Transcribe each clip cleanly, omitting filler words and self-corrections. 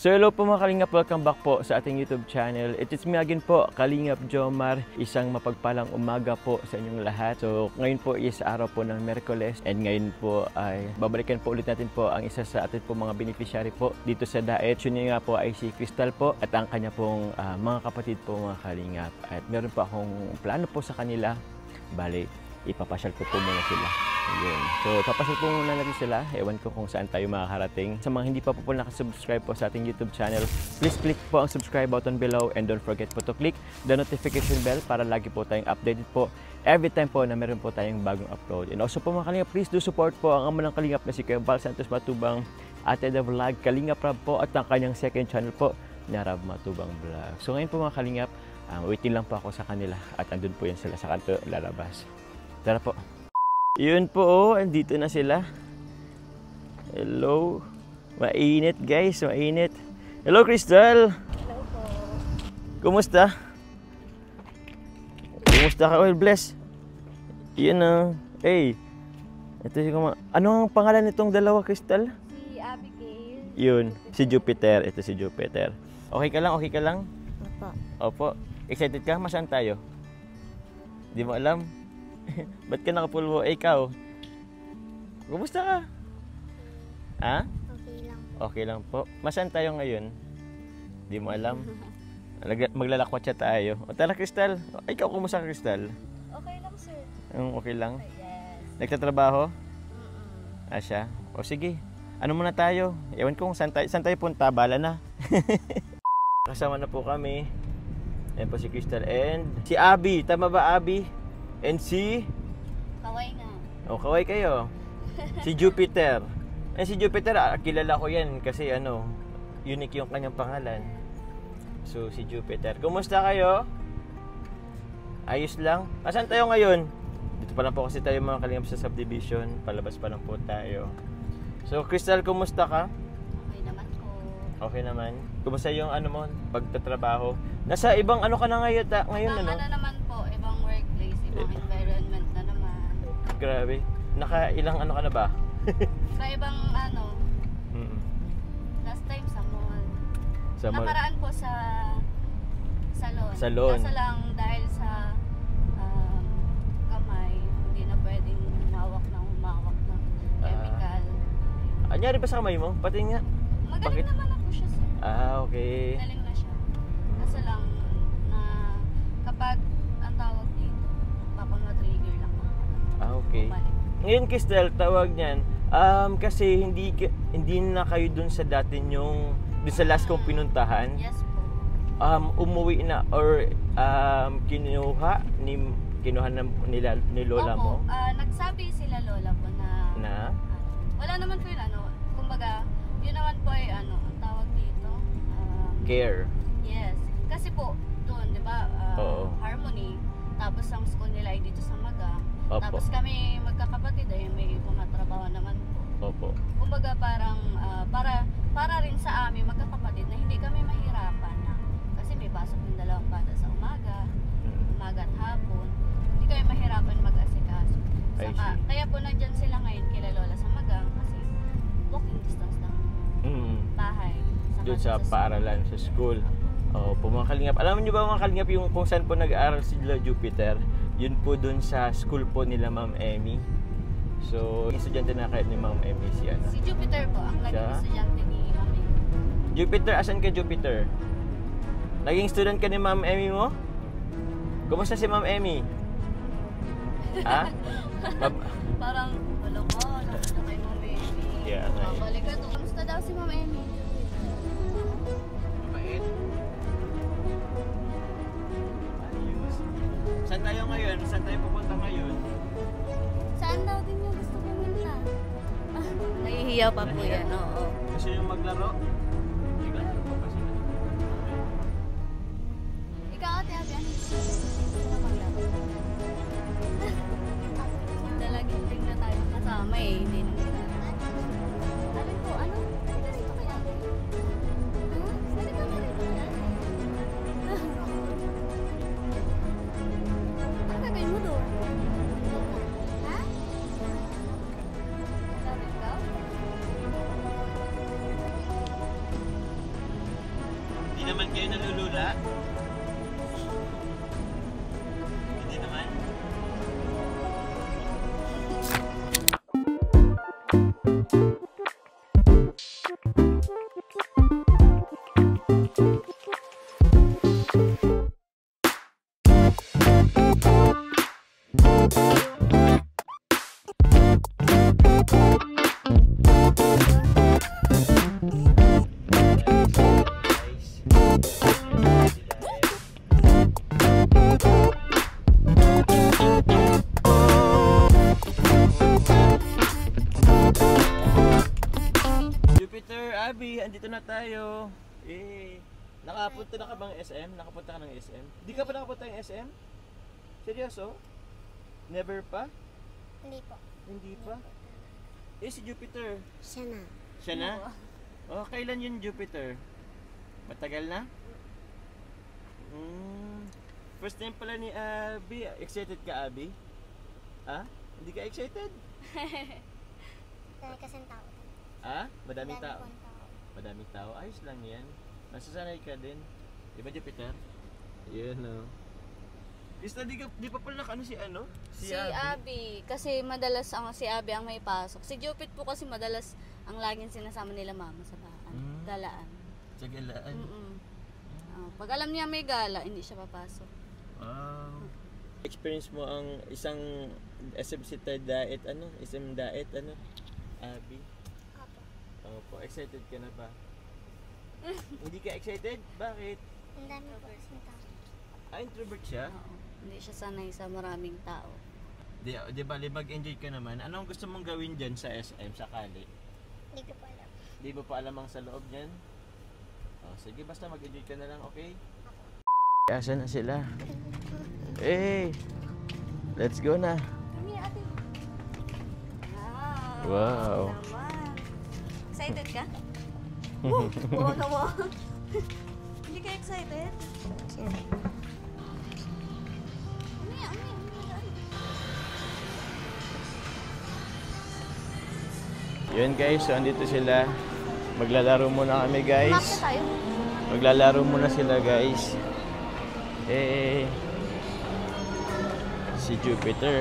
So hello po mga Kalingap, welcome back po sa ating YouTube channel. It is me again po, Kalingap Jomar. Isang mapagpalang umaga po sa inyong lahat. So ngayon po is araw po ng Miyerkules and ngayon po ay babalikan po ulit natin po ang isa sa atin po mga beneficiary po dito sa Daet. Yun nga po ay si Crystal po at ang kanya pong mga kapatid po mga Kalingap. At meron po akong plano po sa kanila. Bale, ipapasyal ko po muna sila. Ayun. So, papasyal po muna natin sila. Ewan ko kung saan tayo makakarating. Sa mga hindi pa po nakasubscribe po sa ating YouTube channel, please click po ang subscribe button below and don't forget po to click the notification bell para lagi po tayong updated po every time po na meron po tayong bagong upload. And also po mga Kalingap, please do support po ang ama ng Kalingap na si Kuya Val Santos Matubang, Ate The Vlog, Kalingap Rab po at ang kanyang second channel po na Rab Matubang Vlog. So ngayon po mga Kalingap, waiting lang po ako sa kanila at andun po yan sila sa kanto lalabas. Tara po. Yun po, oh, andito na sila. Hello. Mainit guys, mainit. Hello Crystal. Hello po. Kumusta? Kumusta ka? Well, bless. Yun na. Hey. Ito si ano ang pangalan nitong dalawa, Crystal? Si Abigail. Yun, si Jupiter. Ito si Jupiter. Okay ka lang? Okay ka lang? Opo. Opo. Excited ka? Masaan tayo? Di mo alam? Ba't ka nakapulbo? Eh, ikaw? Kumusta ka? Ha? Okay lang po. Okay lang po. Masaan tayo ngayon? Di mo alam? Maglalakwat siya tayo. O tala, Crystal. Ay, ikaw kumusta ka, Crystal? Okay lang, sir. Okay lang? Yes. Nagtatrabaho? Siya? O sige. Ano muna tayo? Ewan ko kung saan tayo punta. Bala na. Kasama na po kami. Ayan po si Crystal and si Abby. Tama ba, Abby? And si? Kaway nga. O, kaway kayo. Si Jupiter. Si Jupiter, kilala ko yan kasi unique yung kanyang pangalan. So, si Jupiter. Kumusta kayo? Ayos lang? Asan tayo ngayon? Dito pa lang po kasi tayo mga Kalingap sa subdivision. Palabas pa lang po tayo. So, Crystal, kumusta ka? Okay naman po. Okay naman. Kumusta yung mo, pagtatrabaho? Nasa ibang ka na ngayon, Ibang naman po, ibang workplace, ibang environment na naman. Grabe. Naka-ilang ka na ba? Sa ibang last time sa mall. Sa mall. Nakaraan po sa salon. Salon. Kaso lang dahil sa kamay, hindi na pwedeng humawak ng chemical. Anyari ba sa kamay mo? Pati nga. Magaling naman ako siya, sir. Okay. Galing na siya. Kaso lang na kapag ang tawag dito, kapag na-trigger lang ako. Okay. Bumalik. Ngayon, Crystal, tawag niyan, kasi hindi na kayo dun sa dati dun sa last kong pinuntahan. Yes po. Umuwi na or kinuha ni lola Opo, mo? nagsabi sila lola ko na wala naman po yun kumbaga, yun naman po ay ang tawag dito. Care. Yes. Kasi po, doon, di ba, Harmony, tapos ang school nila ay dito sa Maga. Opo. Tapos kami magkakapatid ay may tumatrabaho naman po. Opo. Kumbaga parang para rin sa amin magkakapatid na hindi kami mahirapan na kasi may pasok ng dalawang bata sa umaga at hapon. Hindi kami mahirapan mag-asikaso. Kaya po nandyan sila ngayon kila lola sa Magang kasi walking distance ng bahay. Doon sa paaralan, sa school. Po mga Kalingap. Alam niyo ba mga Kalingap yung kung saan po nag-aaral sila Jupiter? Yun po doon sa school po nila Ma'am Emmy. So, estudyante na kayo ni Ma'am Emmy si Si Jupiter po, ang naging estudyante ni Ma'am Emmy. Jupiter, asan ka Jupiter? Naging student ka ni Ma'am Emmy mo? Kumusta si Ma'am Emmy? Ha? Parang, wala ko kay Ma'am Emmy. Yeah, right. Balik ka doon. Kamusta daw si Ma'am Emmy? Mabait. Ayos. Saan tayo ngayon? Saan tayo pupunta ngayon? Saan daw din yung gusto pumunta? Nahihiyaw pa po yan, oo. Gusto yung maglaro? Maglaro po kasi. Ikaw, Ate Abby, ano gusto mo maglaro? Dalaging ting na tayo kasama hindi naman. Alin po, ano? Dito kaya? Salita ka rito kaya? Ano gagawin mo doon? Ha? Sabi ikaw? Abby, andito na tayo. Nakapunta na ka bang SM? Nakapunta ka ng SM? Di ka pa nakapunta ng SM? Seryoso? Never pa? Hindi po. Hindi pa? Si Jupiter. Siya na. Siya na? Oh, kailan yun Jupiter? Matagal na? First time pala ni Abby. Excited ka, Abby? Ha? Hindi ka excited? Dahil kasing tao. Madaming Dami tao. pong tao. Madaming tao. Ayos lang yan. Nasasanay ka din. Di ba, Jupiter? Yun, no. Krista, di pa pala si ano? Si Abby. Kasi madalas si Abby ang may pasok. Si Jupit po kasi madalas ang laging sinasama nila mama sa bahan. Galaan. Sa galaan? Pag alam niya may gala, hindi siya papasok. Experience mo ang isang SM diet, SM diet, Abby? Opo, excited ka na ba? Hindi ka excited? Bakit? Ang dami po kasing tao. Introvert siya? Oo. Hindi siya sanay sa maraming tao. Di ba, mag-enjoy ka naman. Anong gusto mong gawin dyan sa SM, sakali? Hindi ko po alam. Di ba pa alam ang sa loob niyan? Sige, basta mag-enjoy ka na lang, okay? Asan na sila? Let's go na. Kami ate. Wow. Naman. Excited ka? Wow. Hindi ka excited? Yun guys, so andito sila. Maglalaro muna kami guys. Bakit tayo? Maglalaro muna sila guys. Si Jupiter.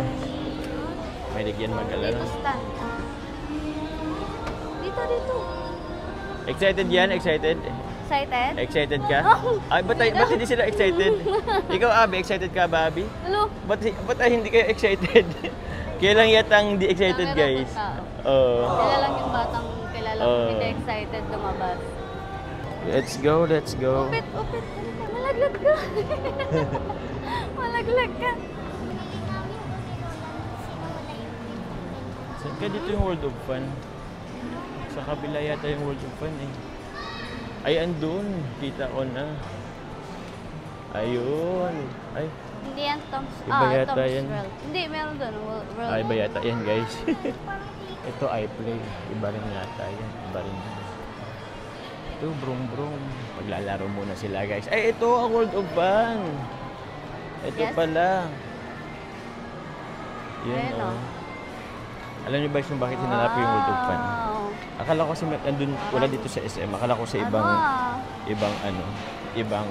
May ligyan mag-alala. Dito stand. Dito. Excited yan? Excited? Excited? Excited ka? Ay, ba't hindi sila excited? Ikaw, Abby, excited ka ba, Abby? Hello? Ba't hindi kayo excited? Kaya lang yata hindi excited guys. Kaya lang yung batang kilala ko hindi excited lumabas. Let's go. Upit. Malaglag ka. Malaglag ka. Saan ka dito yung World of Fun? Sa kabila yata yung World of Fun eh. Ay, andun. Kita ko na. Ayun. Ay, Hindi yan Tom's. Iba yata Tom's yan. World. Hindi, meron doon. World. iba yata yan guys. Ito iPlay. Iba rin yata yan. Iba rin yan. Ito, brum. Maglalaro muna sila guys. Ay, ito ang World of Fun. Ito Yes. pala. Yan Ayan, oh. Alam niyo ba kung bakit hinanap yung World of Fun? Akala ko kasi andun, wala dito sa SM. Akala ko sa ibang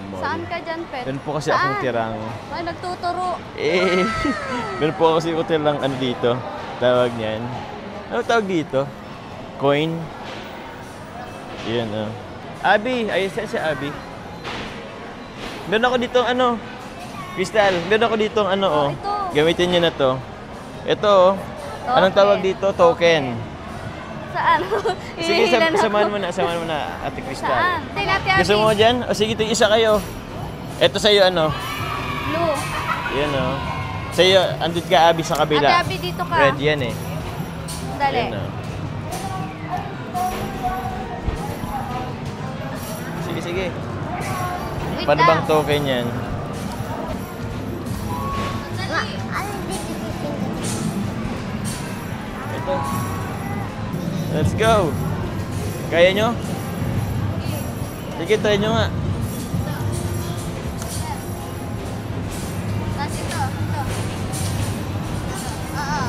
mall. Saan ka dyan, Pet? Doon po kasi akong tirang... Ay, nagtuturo. Doon po kasi ako tirang dito. Tawag niyan. Ano tawag dito? Coin? Yan Abby! Ayun saan si Abby? Meron ako dito Crystal, meron ako dito Ito. Gamitin niyo na to. Ito Anong tawag dito? Token. Saan? Sige, Hihilan ako. samahan mo na, Ate Crystal. Saan? Ate Gusto mo dyan? O sige, isa kayo. Ito sa'yo, Blue. Yan, Sa'yo, andun ka, Abby, sa kabila. Ate Abby, dito ka. Red yan, Dali. Yan, Sige. Wait Paano lang. bang token yan? Dali. Ito. Let's go. Kaya nyo? Sige, try nyo nga. Tapos ito. Oo.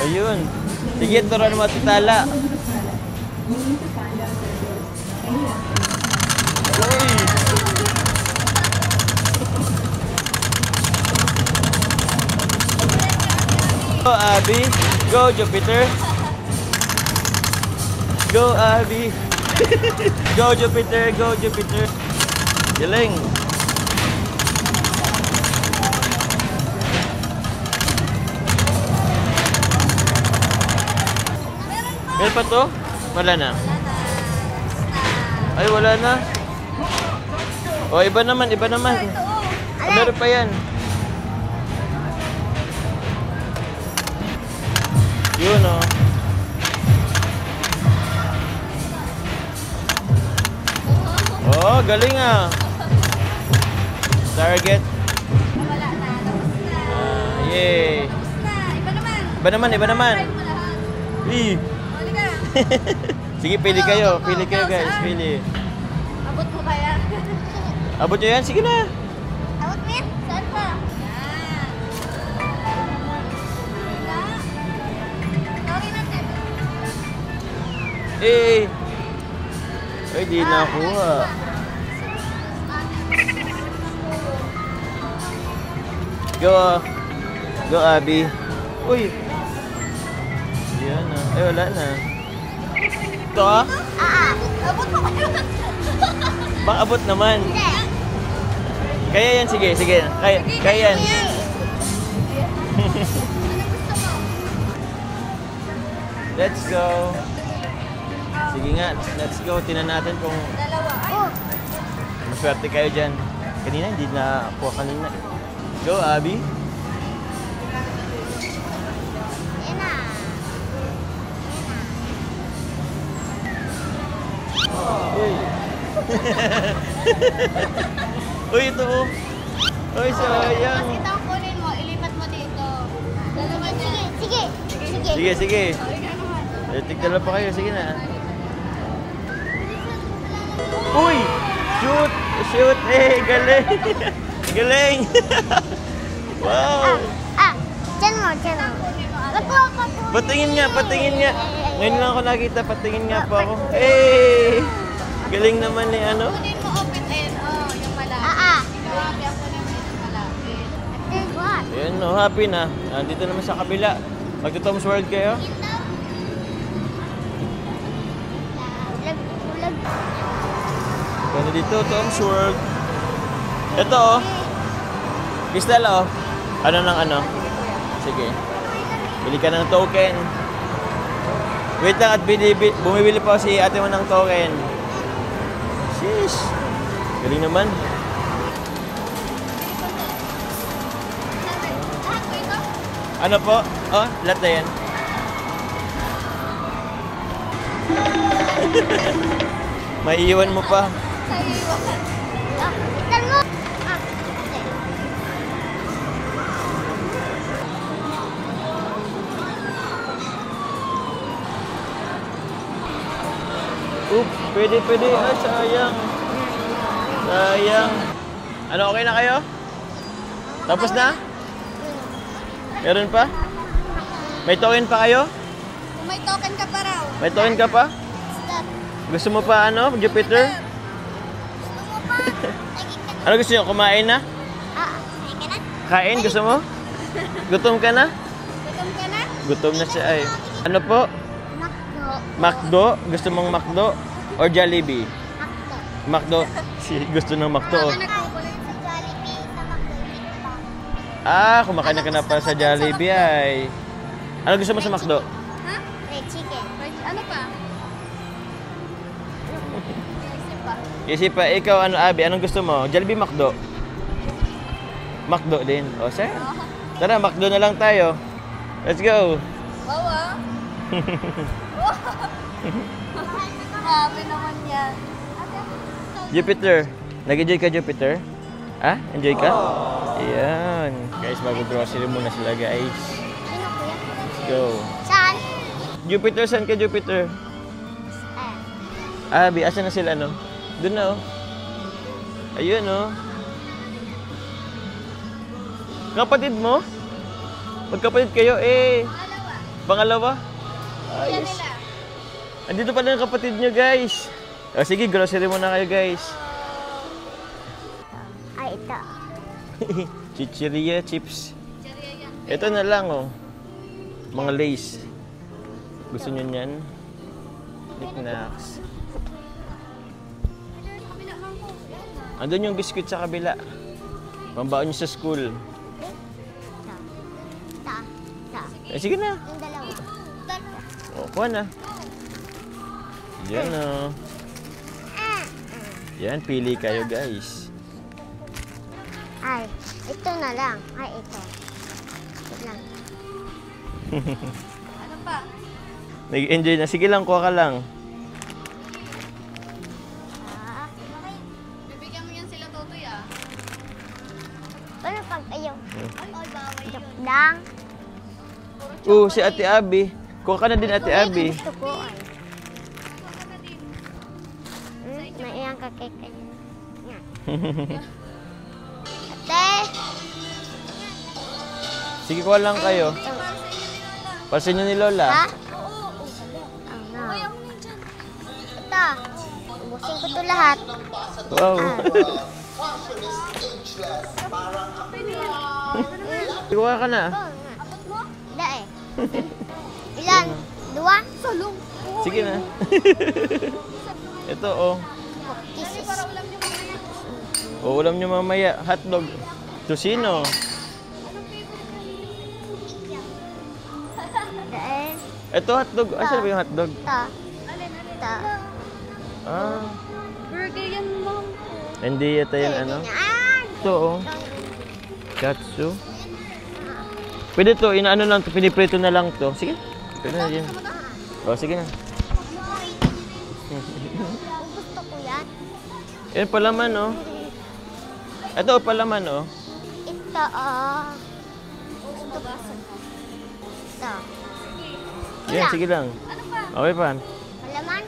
Ayun. Sige, turuan mo matitala. Uy! Go, Abby. Go, Jupiter. Go, Abby. Go, Jupiter. Galing. Meron pa to? Wala na. Ay, wala na. O, iba naman. Meron pa yan. Yun, galing ah. Target. Wala na. Tapos na. Yay. Tapos na. Iba naman. Iba naman, iba naman. Try mo lahat. Ih. Huli ka. Sige, pili kayo. Pili kayo guys, pili. Abot mo kaya? Abot nyo yan? Sige na. Abot mo yan? Saan pa? Yan. Wala. Sorry na, Tep. Eh. Ay, di nakuha. Go. Go, Abby. Uy. Yan na. Ay, wala na. Ito ah? Abot mo kayo. Baka abot naman. Hindi. Kaya yan, sige, sige. Kaya yan. Anong gusto mo? Let's go. Sige nga, let's go. Tingnan natin kung Dalawa. Ay. maswerte kayo dyan. Kanina, hindi na kuha kanina. Go, Abby. Yan na. Uy. Uy, ito oh. Uy, sayang. Ito ang kunin mo. Ilipat mo dito. Dalawa dyan. Sige. Sige. Sige, sige. O, ikaw naman. Tigdala pa kayo. Sige na. Uy! Shoot! Shoot! Eh, galing! Galing! Wow! Diyan mo, diyan mo. Wag mo. Patingin nga, patingin nga. Ngayon lang ako nakita, patingin nga po ako. Eh! Galing naman ni ano. Kunin mo open end. Oh, yung malapit. Ikaw, Abby, ang kunin mo yung malapit. Then what? Ayan, no, happy na. Nandito naman sa kabila. Magto-Tom's World kayo? Ulag. Ganda dito, Tom's World. Ito oh. Crystal oh. Ano ng ano? Sige. Bili ka ng token. Wait lang at bumibili pa si ate mo ng token. Sheesh. Galing naman. Lahat ko ito? Ano po? Oh, lahat na yan. Maiiwan mo pa. Sa'yo iwan. Itan mo. Okay. Oop, pwede. Ay, sayang. Sayang. Ano, okay na kayo? Tapos na? Meron pa? May token pa kayo? Kung may token ka pa raw. May token ka pa? Stop. Gusto mo pa ano, Jupiter? Gusto mo pa? Lagi ka. Ano gusto nyo? Kumain na? Ay ka na? Kain? Gusto mo? Gutom ka na? Gutom ka na? Gutom na siya ay. Ano po? Makdo. McDo? Gusto mong McDo? Or Jollibee? Makdo. McDo. Si gusto ng McDo. oh. Nagkukulit sa Jollibee sa Makdo. Kumakain na ka na pa sa Jollibee ay. Ano gusto mo sa McDo? Ha? Red chicken. Ano pa? Isip pa. Isip pa, ikaw ano Abby, anong gusto mo? Jollibee, McDo? McDo din. O, sir. Tara, McDo na lang tayo. Let's go. Wow ah. Grabe naman yan. Jupiter. Nag-enjoy ka, Jupiter? Ah? Enjoy ka? Ayan. Guys, mag-grocery muna sila, guys. Sino kuya? Let's go. Saan? Jupiter, saan ka, Jupiter? Abby, asan na sila, no? Doon na, oh. Ayun, oh. Kapatid mo? Magkapatid kayo, eh. Pangalawa? Yan Ayos. nila. Andito pala yung kapatid nyo, guys. O, sige, grocery muna kayo, guys. Ay, ito. Chichiria chips. Cherry yan. Ito na lang, oh. Mga lace. Gusto nyo yan? Knickknacks. Kabila lang ko. Andun yung biscuit sa kabila. Pambaon nyo sa school. Ta. Eh, sige na. Yung dalawa. O, kuha na. Yan, oh. Yan, pili kayo, guys. Ay, ito na lang. Ay, ito. Ito lang. Ano pa? Nag-enjoy na. Sige lang, kuha ka lang. Ah, Si Ate Abby. Kuha ka na din, Ate Abby. Gusto ko ay. May iyang kakeke. Nga. Ate! Sige, kuha lang kayo. Para sa inyo ni Lola. Ha? Oh, no. Ito. Ubusin ko ito lahat. Wow. Kuha ka na. Da eh. Ilan? Dua? Salong. Sige na. Ito, oh. Kisses. O, ulam nyo mamaya. Hotdog. Tosino. Da eh. Ito, hotdog. Asan ba yung hotdog? Ito. Ito. Ah. Burger yan, mom. Hindi yata yan, ano? Ito, oh. Katsu. Pwede to, inaano lang to, piniprito na lang to. Sige. Pwede na yan. O, sige na. Gusto ko yan. Yan, palaman, oh. Ito, palaman, oh. Ito, oh. Gusto ko. Ito. Yan, sige lang. Okay pa. Malaman?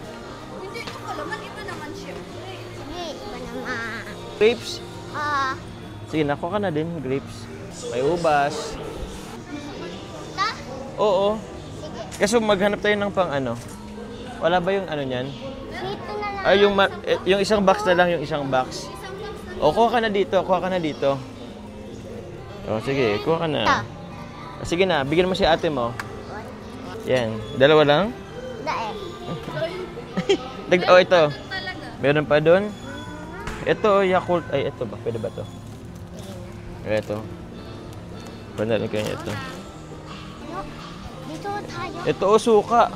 Hindi ko palaman. Iba naman siya. Sige, iba naman. Grapes. Ah, Sige, nakuha ka na din, grapes. May ubas. ito? Oo. Sige. Kaso maghanap tayo ng pang ano. Wala ba yung ano niyan? Dito na lang. Ay, yung isang box na lang, yung isang box. O, kuha ka na dito, kuha ka na dito. O, sige, kuha ka na. Ito. Sige na, bigyan mo si ate mo. Yan, dalawa lang? Da eh. Oh, ito. Meron pa doon. Ito, Yakult. Ay, ito ba? Pwede ba to? Ito. Pandalan ko niya ito. Ano? Dito tayo. Ito, oh, suka.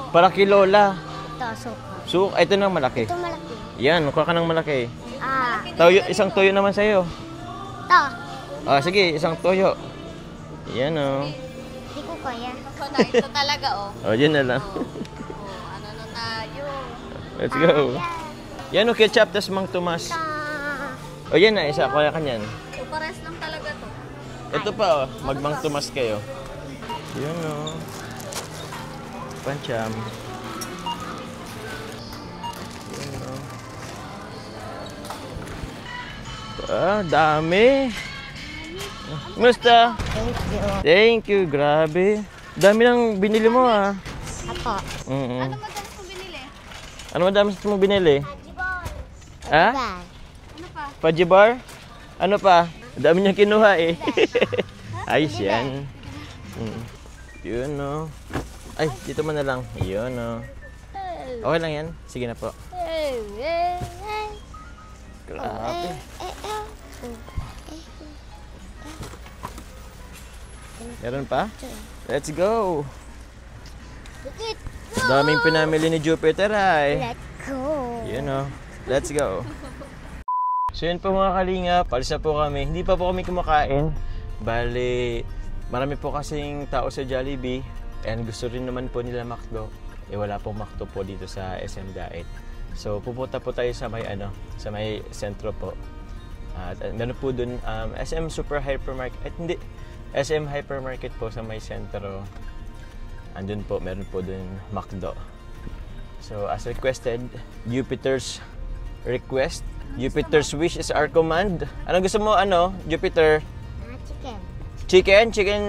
Para kay Lola. Ito, suka. Suka, ito nang malaki. Ito malaki. Yan, kuha ka ng malaki. Ah, Toyo, isang toyo naman sa'yo. ito. Ah, sige, isang toyo. Yan, oh. Hindi ko kaya. Ako na, ito talaga, oh. Oh, yun na lang. Ano na tayo? Let's go. Yan, oh, ketchup, tas Mang Tomas. Ito. Oh, yan na, isa. Kuha ka niyan. So, pares lang talaga to. Ito pa, oh. Mag-Mang Tomas kayo. Yun, oh. Pancham. Yun, oh. Ah, dami. Musta? Thank you. Thank you, grabe. Dami nang binili mo, ah. Apo. Mm-mm. Ano madalas mo binili? Ano madami mo binili? Ha? Bye. Ano pa? Pajibar? Ano pa? Dami niyang kinuha eh. Ayos yan. Yun, no. Ay, dito mo na lang. Yun, no. Okay lang yan. Sige na po. Grabe. Meron pa? Let's go. Daming pinamili ni Jupiter ay. Let's go. Yun, no. Let's go. So yun po mga kalingap, palis na po kami. Hindi pa po kami kumakain. Bale, marami po kasing tao sa Jollibee. And gusto rin naman po nila McDo. Eh wala pong McDo po dito sa SM Daet. So pupunta po tayo sa may sa may sentro po. At meron po dun SM Super Hypermarket. Hindi, SM Hypermarket po sa may sentro. Andun po, meron po dun McDo. So as requested, Jupiter's request. Jupiter's wish is our command. Anong gusto mo, Jupiter? Chicken. Chicken? Chicken,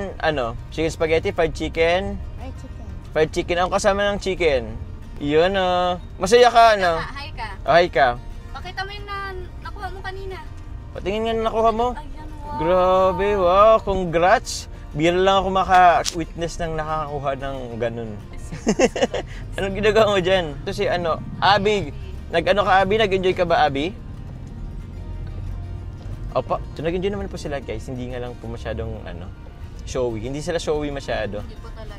Chicken spaghetti, fried chicken? Or chicken. Fried chicken. Ang kasama ng chicken? Yun, masaya ka, Hi ka. Hi ka. Pakita mo yung nakuha mo kanina. Patingin nga na nakuha mo. Ayan, wow. Grabe, wow. Congrats. Bira lang ako maka-witness ng nakakakuha ng ganun. Anong ginagawa mo dyan? Ito si, Abby. Nag-enjoy ka ba, Abby? Opo. So, nag-enjoy naman po sila, guys. Hindi nga lang po masyadong, showy. Hindi sila showy masyado. Hindi po talaga.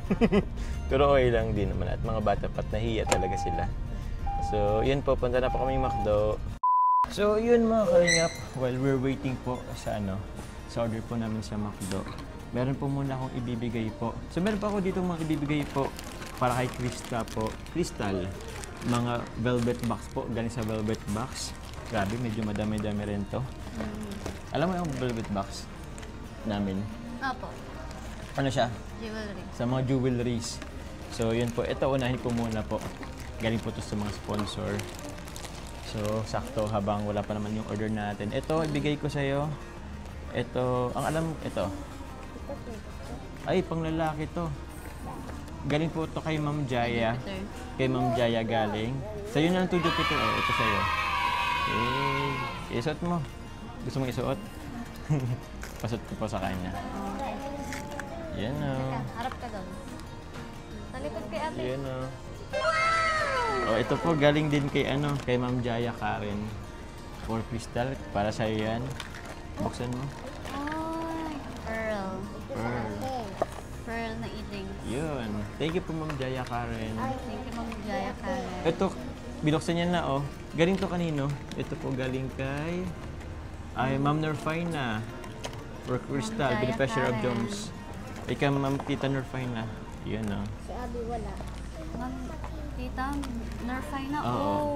Pero okay lang din naman. At mga bata pat nahiya talaga sila. So, yun po. Punta na po kami McDo. So, yun mga kalingap. While we're waiting po sa order po namin sa McDo, meron po muna akong ibibigay po. So, meron pa ako dito mga ibibigay po para kay Krista po. Crystal. Mga velvet box po. Galing sa velvet box. Grabe, medyo madami-dami rin to. Alam mo yung velvet box namin? Opo. Ito. Ano? ano siya? Jewelry. Sa mga jewelries. So, yun po. Ito, unahin ko muna po. Galing po to sa mga sponsor. So, sakto habang wala pa naman yung order natin. Ito, ibigay ko sa'yo. Ito, ang alam, ito. Ay, pang lalaki to. Galing po to kay Ma'am Jaya. Jupiter. Kay Ma'am Jaya galing. Sa'yo na lang to, Jupiter. Oh, ito sa'yo. Eh, isuot mo. Gusto mong isuot? Pasot ko po sa kanya. Yan o. Teka, harap ka doon. Talikod kay ate. Yan o. Oh, ito po galing din kay kay Ma'am Jaya Karen. For crystal, para sa yan. Buksan mo. Ay, pearl. Pearl. Pearl na eating. Yun. Thank you po Ma'am Jaya Karen. Thank you, Ma'am Jaya Karen. Ito, binuksan niya na oh. Galing to kanino? Ito po galing kay Ma'am Norfina. For crystal, Jaya beneficiary of Karen. Jones. Ikaw Ma'am Tita Norfina. Yun oh. Si Abby wala. Ma'am, tita, Norfina. Oo. Oh,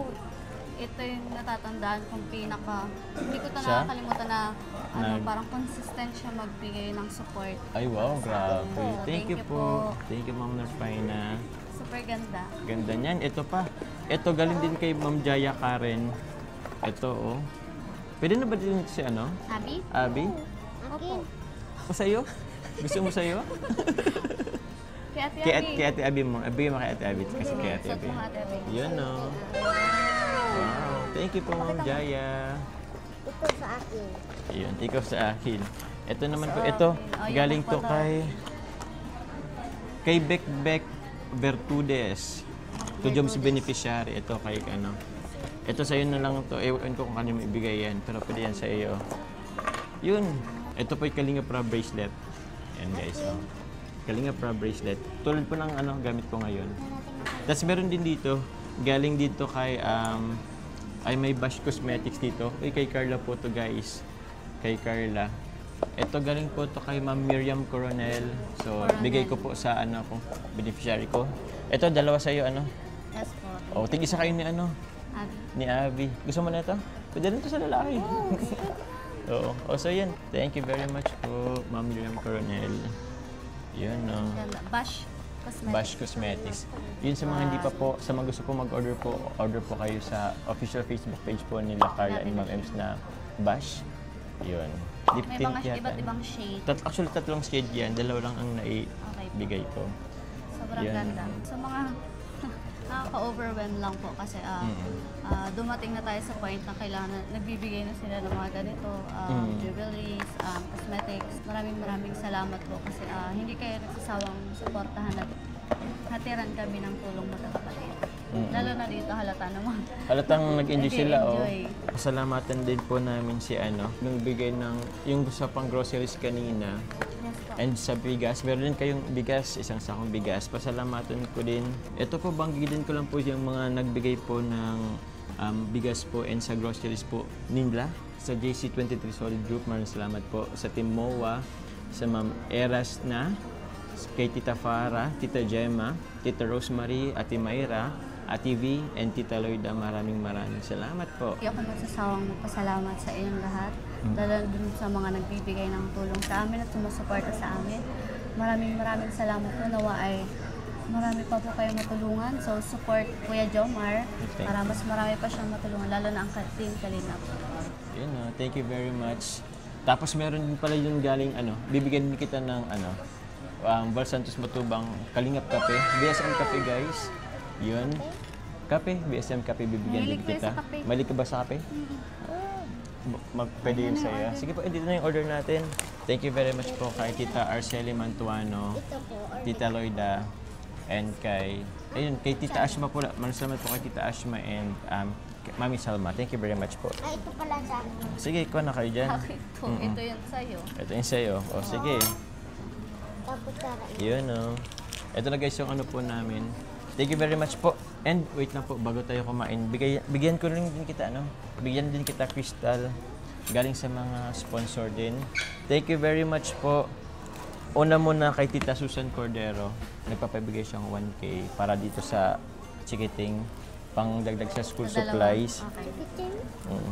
ito yung natatandaan kong pinaka. Hindi ko ito Siya? nakakalimutan na Nag- parang consistent siya magbigay ng support. Ay wow, grabe. Oo, Thank you po. Thank you Ma'am Norfina. Super ganda. Ganda niyan. Ito pa. Ito galing din kay Ma'am Jaya Karen. Ito oh. Pwede na ba din si Abby? Abby? Opo. O sa'yo? Gusto mo sa'yo? Kay Ate Kay, Abby. kay Ate Abby mo. Abby mo kay Ate Abby. Kasi kay Ate Suot Abby. mo nga, Ate Abby. Yun oh. Wow. Thank you po Ma'am Jaya. Ito sa akin. Yun. Ikaw sa akin. Ito naman po. Sa Ito. akin. Oh, Galing yan to pala. kay Beck Bertudes. To Jobs beneficiary. Ito kay Ito sa'yo na lang to. Ewan ko kung kanino mo ibigay yan. Pero pwede yan sa iyo. Yun. Ito po yung Kalinga Pra bracelet. Yan guys. Oh. Kalinga Pra bracelet. Tulad po ng gamit ko ngayon. Tapos meron din dito. Galing dito kay ay may Bash Cosmetics dito. Uy, kay Carla po to guys. Kay Carla. Ito galing po to kay Ma'am Miriam Coronel. So, bigay ko po sa ko, beneficiary ko. Ito, dalawa sa iyo Yes po. Oh, tig-isa kayo ni Abby. ni Abby. Gusto mo na ito? Pwede rin ito sa lalaki. Oo. Oh, so yan. Thank you very much po, Ma'am Miriam Coronel. Yun, no. Ganda. Bash Cosmetics. Bash Cosmetics. Yun sa mga hindi pa po, sa mga gusto po mag-order po, order po kayo sa official Facebook page po nila Carla and Ma'am Ems na Bash. Yun. Lip May tint mga yata. iba't ibang shade. Actually, tatlong shade yan. Dalawa lang ang Okay po. naibigay ko. Sobrang Yan. ganda. Sa mga nakaka-overwhelm lang po kasi dumating na tayo sa point na kailangan nagbibigay na sila ng mga ganito, jewelries, cosmetics. Maraming salamat po kasi hindi kayo nagsasawang suportahan at hatiran kami ng tulong magkakapatid. Lalo na dito halata naman. Halatang nag-enjoy sila, oh. Nag-enjoy. Pasalamatan din po namin si nagbigay ng, yung sa pang groceries kanina, Yes po. and sa bigas. Meron din kayong bigas, isang sakong bigas. Pasalamatan ko din. Ito po, banggitin ko lang po yung mga nagbigay po ng bigas po and sa groceries po nila. Sa JC23 Solid Group, maraming salamat po. Sa Team MOA, sa Ma'am Eras na, kay Tita Farah, Tita Gemma, Tita Rosemary, Ate Mayra, Ate V, and Tita Lloyda, maraming salamat po. Hindi ako magsasawang magpasalamat sa inyong lahat. Lalo dun sa mga nagbibigay ng tulong sa amin at sumusuporta sa amin. Maraming salamat po. Nawa ay marami pa po kayong matulungan. So, support Kuya Jomar para mas marami pa siyang matulungan. Lalo na ang Team Kalingap. Yun, thank you very much. Tapos meron din pala yung galing, bibigyan din kita ng, Val Santos Matubang Kalingap Kape. BSM Kape, guys. Yun. Kape, BSM Kape, bibigyan din Mahilig kayo kita. sa kape? Mahilig ka ba sa kape? Pwede yun sa'yo. Sige po, dito na yung order natin. Thank you very much po kay Tita Arceli Mantuano, Ito po. Tita Lloyda, and kay Tita Ashma po. Maraming salamat po kay Tita Ashma and Mami Salma. Thank you very much po. Ay, ito pala sa akin. Sige, ikaw na kayo dyan. Bakit po? Ito yun sa'yo. Ito yung sa'yo. O, sige. Tapos tara. Yun, Ito na guys yung po namin. Thank you very much po. And wait lang po, bago tayo kumain, bigyan ko rin din kita, Bigyan din kita crystal. Galing sa mga sponsor din. Thank you very much po. Una muna kay Tita Susan Cordero. Nagpapabigay siyang 1K para dito sa Chikiting. Pang dagdag sa school supplies. Okay.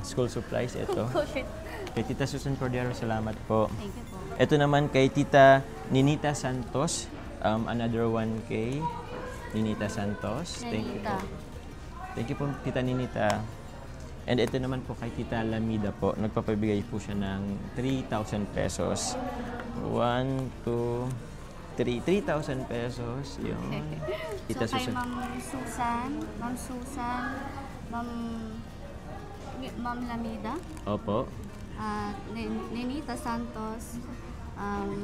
School supplies, ito. Oh, shit. Kay Tita Susan Cordero, salamat po. Thank you po. Ito naman kay Tita Ninita Santos. Another 1 kay Ninita Santos. Thank you po. Thank you po, Tita Ninita. And ito naman po kay Tita Lamida po. Nagpapabigay po siya ng 3,000 pesos. 1, 2, 3. 3,000 pesos. Yun. Tita So kay Susan. Ma'am Susan, Ma'am Lamida, Opo. Ninita Santos,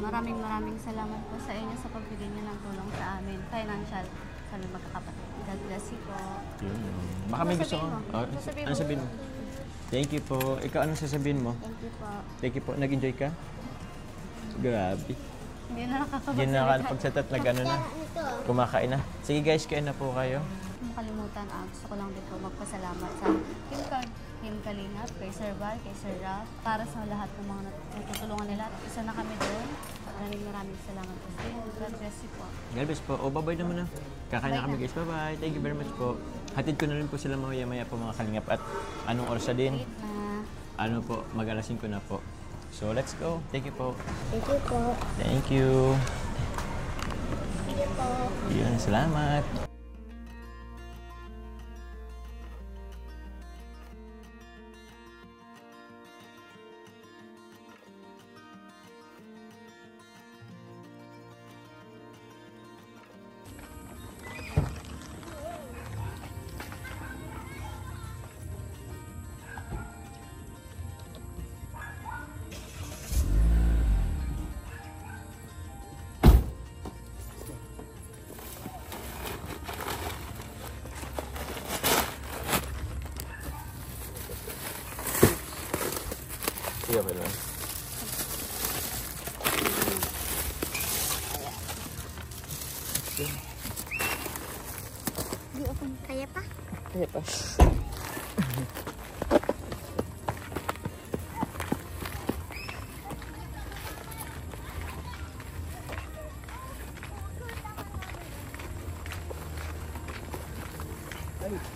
maraming salamat po sa inyo sa pagbigay niyo ng tulong sa amin, financial, sa aming magkakapatid. God bless you po. Yun. Baka may gusto ko. Sasabihin mo. Sasabihin Ano mo. sabihin mo? Thank you po. Ikaw, anong sasabihin mo? Thank you po. Thank you po. Nag-enjoy ka? Grabe. Hindi na Hindi na nakakapagsalita. nakapagsatat na gano'n na. Kumakain na. Sige guys, kain na po kayo. Makalimutan, gusto ko lang din po magpasalamat sa Team Kalingap, kay Sir Val, kay Sir Ralph, para sa lahat ng mga natutulungan nila. Isa na kami doon. Maraming salamat po. God bless you po. God bless po. O, bye-bye naman na. Kakain na Bye kami na. guys. Bye-bye. Thank you very much po. Hatid ko na rin po sila maya-maya po mga kalingap. At anong oras na din? Wait na. Ano po, mag-alasin ko na po. So, let's go. Thank you po. Thank you po. Thank you. Thank you po. Yun, salamat. Sige ba naman? Kaya pa? Kaya pa.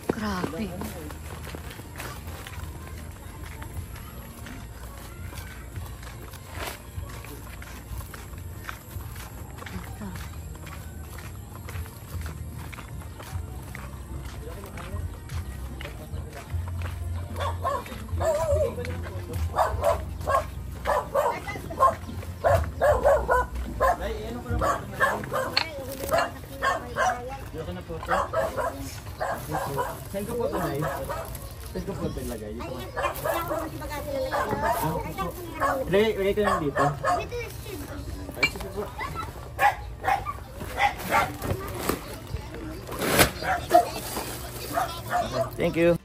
Grabe. Ayoko na po ito. Saan ko po ito, Nay? Saan ko po ito ilagay? Dito ba? Ilagay ko lang dito. Ay, sige po. Thank you.